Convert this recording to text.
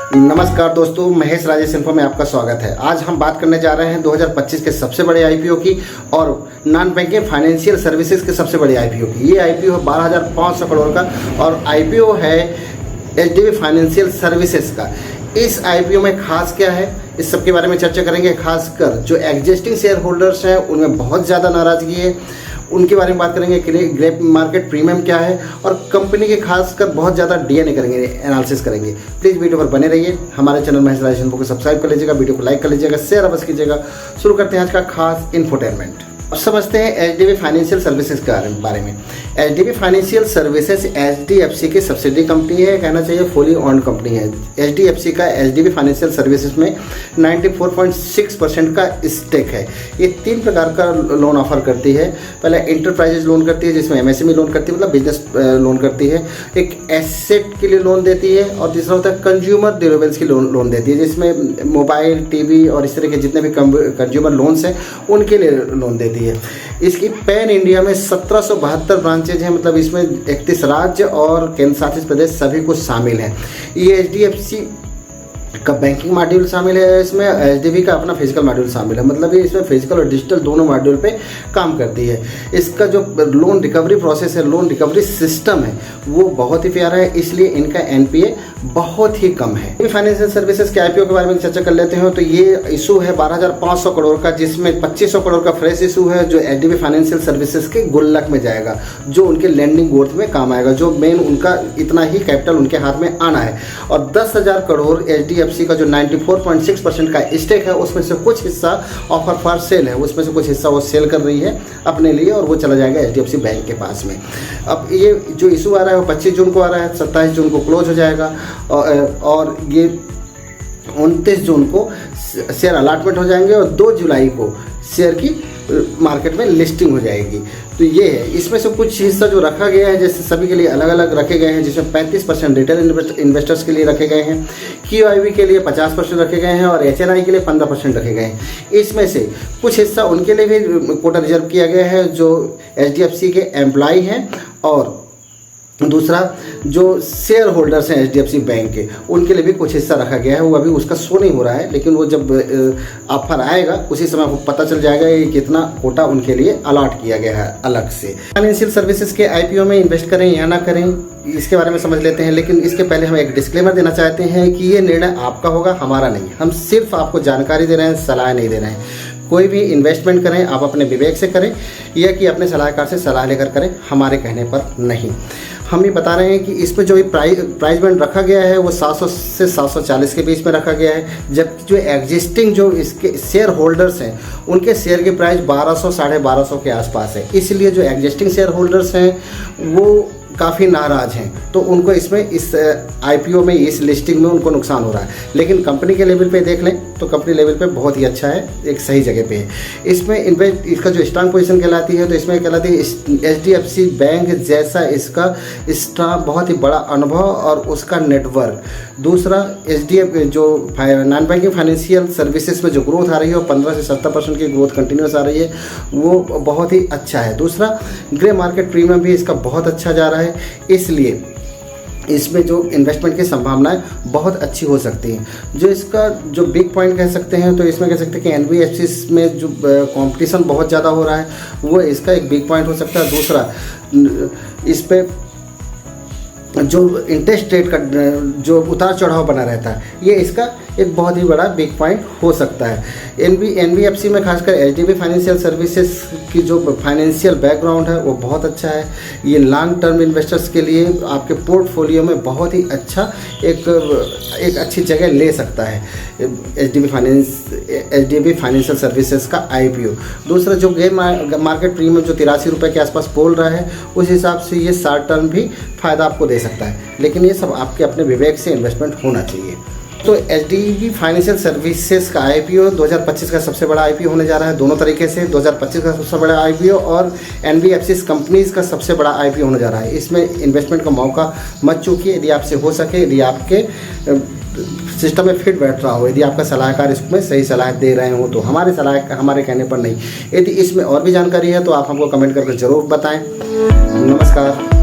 नमस्कार दोस्तों, महेश राजेश इन्फो में आपका स्वागत है। आज हम बात करने जा रहे हैं 2025 के सबसे बड़े आईपीओ की और नॉन बैंकिंग फाइनेंशियल सर्विसेज के सबसे बड़े आईपीओ की। ये आईपीओ है 12,500 करोड़ का और आईपीओ है एचडीबी फाइनेंशियल सर्विसेज का। इस आईपीओ में खास क्या है, इस सब के बारे में चर्चा करेंगे। खासकर जो एग्जिस्टिंग शेयर होल्डर्स हैं उनमें बहुत ज़्यादा नाराज़गी है, उनके बारे में बात करेंगे। ग्रेप मार्केट प्रीमियम क्या है और कंपनी के खासकर बहुत ज़्यादा डीएनए करेंगे, एनालिसिस करेंगे। प्लीज़ वीडियो पर बने रहिए। हमारे चैनल महेश राजेश इन्फो को सब्सक्राइब कर लीजिएगा, वीडियो को लाइक कर लीजिएगा, शेयर अवश्य कीजिएगा। शुरू करते हैं आज का खास इन्फोटेनमेंट। अब समझते हैं एचडीबी फाइनेंशियल सर्विसेज के बारे में। एचडीबी फाइनेंशियल सर्विसेज एचडीएफसी की सब्सिडी कंपनी है, कहना चाहिए फुली ऑन्ड कंपनी है। एचडीएफसी का एचडीबी फाइनेंशियल सर्विसेज में 94.6% का स्टेक है। ये 3 प्रकार का लोन ऑफर करती है। पहले इंटरप्राइजेज लोन करती है, जिसमें एमएसएमई लोन करती है, मतलब बिजनेस लोन करती है। एक एसेट के लिए लोन देती है और तीसरा होता है कंज्यूमर ड्यूरेबल्स की लोन देती है, जिसमें मोबाइल, टीवी और इस तरह के जितने भी कंज्यूमर लोन्स हैं उनके लिए लोन देती है। इसकी पैन इंडिया में 1772 ब्रांचेज हैं, मतलब इसमें 31 राज्य और केंद्र शासित प्रदेश सभी कुछ शामिल हैं। ये एचडीएफसी का बैंकिंग मॉड्यूल शामिल है, इसमें एचडीबी का अपना फिजिकल मॉड्यूल शामिल है, मतलब ये इसमें फिजिकल और डिजिटल दोनों मॉड्यूल पे काम करती है। इसका जो लोन रिकवरी प्रोसेस है, लोन रिकवरी सिस्टम है, वो बहुत ही प्यारा है, इसलिए इनका एनपीए बहुत ही कम है। फाइनेंशियल सर्विसेज के आईपीओ के बारे में चर्चा कर लेते हैं। तो ये इशू है 12,500 करोड़ का, जिसमें 2,500 करोड़ का फ्रेश इशू है जो एचडीबी फाइनेंशियल सर्विसेज के गुल्लक में जाएगा, जो उनके लैंडिंग ग्रोथ में काम आएगा, जो मेन उनका इतना ही कैपिटल उनके हाथ में आना है। और 10,000 करोड़ एचडीएफसी का जो 94.6% का स्टेक है, उसमें से कुछ हिस्सा ऑफर फॉर सेल है, उसमें से कुछ हिस्सा वो सेल कर रही है अपने लिए और वो चला जाएगा एचडीएफसी बैंक के पास में। अब ये जो इशू आ रहा है वो 25 जून को आ रहा है, 27 जून को क्लोज हो जाएगा और ये 29 जून को शेयर अलॉटमेंट हो जाएंगे और 2 जुलाई को शेयर की मार्केट में लिस्टिंग हो जाएगी। तो ये है, इसमें से कुछ हिस्सा जो रखा गया है, जैसे सभी के लिए अलग अलग रखे गए हैं, जिसमें 35% रिटेल इन्वेस्टर्स के लिए रखे गए हैं, क्यूआईबी के लिए 50% रखे गए हैं और एचएनआई के लिए 15% रखे गए हैं। इसमें से कुछ हिस्सा उनके लिए भी कोटा रिजर्व किया गया है जो एचडीएफसी के एम्प्लॉय हैं, और दूसरा जो शेयर होल्डर्स हैं एचडीएफसी बैंक के, उनके लिए भी कुछ हिस्सा रखा गया है। वो अभी उसका शो नहीं हो रहा है, लेकिन वो जब ऑफर आएगा उसी समय आपको पता चल जाएगा कि कितना कोटा उनके लिए अलॉट किया गया है अलग से। फाइनेंशियल सर्विसेज के आईपीओ में इन्वेस्ट करें या ना करें, इसके बारे में समझ लेते हैं। लेकिन इसके पहले हम एक डिस्क्लेमर देना चाहते हैं कि ये निर्णय आपका होगा, हमारा नहीं। हम सिर्फ आपको जानकारी दे रहे हैं, सलाह नहीं दे रहे हैं। कोई भी इन्वेस्टमेंट करें आप अपने विवेक से करें या कि अपने सलाहकार से सलाह लेकर करें, हमारे कहने पर नहीं। हम ये बता रहे हैं कि इसमें जो प्राइस बैंड रखा गया है वो 700 से 740 के बीच में रखा गया है, जबकि जो एग्जिस्टिंग जो इसके शेयर होल्डर्स हैं उनके शेयर की प्राइस 1200 साढ़े 1200 के आसपास है। इसलिए जो एग्जिस्टिंग शेयर होल्डर्स हैं वो काफ़ी नाराज़ हैं, तो उनको इसमें इस आईपीओ में इस लिस्टिंग में उनको नुकसान हो रहा है। लेकिन कंपनी के लेवल पे देख लें तो कंपनी लेवल पे बहुत ही अच्छा है, एक सही जगह पे है। इसमें इसका जो स्ट्रांग पोजीशन कहलाती है, तो इसमें कहलाती है एचडीएफसी बैंक जैसा इसका स्ट्रांग बहुत ही बड़ा अनुभव और उसका नेटवर्क। दूसरा एचडीएफ जो नॉन बैंकिंग फाइनेंशियल सर्विसेज में जो ग्रोथ आ रही है वो 15 से 70% की ग्रोथ कंटिन्यूस आ रही है, वो बहुत ही अच्छा है। दूसरा ग्रे मार्केट प्रीमियम भी इसका बहुत अच्छा जा रहा है, इसलिए इसमें जो इन्वेस्टमेंट की संभावनाएं बहुत अच्छी हो सकती हैं। जो इसका जो बिग पॉइंट कह सकते हैं, तो इसमें कह सकते हैं कि एनबीएफसी में जो कंपटीशन बहुत ज़्यादा हो रहा है वो इसका एक बिग पॉइंट हो सकता है। दूसरा इस पे जो इंटरेस्ट रेट का जो उतार चढ़ाव बना रहता है, ये इसका एक बहुत ही बड़ा बिग पॉइंट हो सकता है। एनबीएफसी में खासकर एचडीबी फाइनेंशियल सर्विसेज की जो फाइनेंशियल बैकग्राउंड है वो बहुत अच्छा है। ये लॉन्ग टर्म इन्वेस्टर्स के लिए आपके पोर्टफोलियो में बहुत ही अच्छा एक अच्छी जगह ले सकता है एचडीबी फाइनेंशियल सर्विसेज का आईपीओ। दूसरा जो मार्केट प्रीमियम जो 83 रुपये के आसपास बोल रहा है, उस हिसाब से ये शॉर्ट टर्म भी फ़ायदा आपको दे सकता है, लेकिन ये सब आपके अपने विवेक से इन्वेस्टमेंट होना चाहिए। तो एचडीबी फाइनेंशियल सर्विसेज का आईपीओ 2025 का सबसे बड़ा आईपीओ होने जा रहा है। दोनों तरीके से 2025 का सबसे बड़ा आईपीओ और एनबीएफसी कंपनीज का सबसे बड़ा आईपीओ होने जा रहा है। इसमें इन्वेस्टमेंट का मौका मत चूकिए। यदि आपसे हो सके, यदि आपके सिस्टम में फिट बैठ रहा हो, यदि आपका सलाहकार इसमें सही सलाह दे रहे हो, तो हमारे कहने पर नहीं। यदि इसमें और भी जानकारी है तो आप हमको कमेंट करके ज़रूर बताएं। नमस्कार।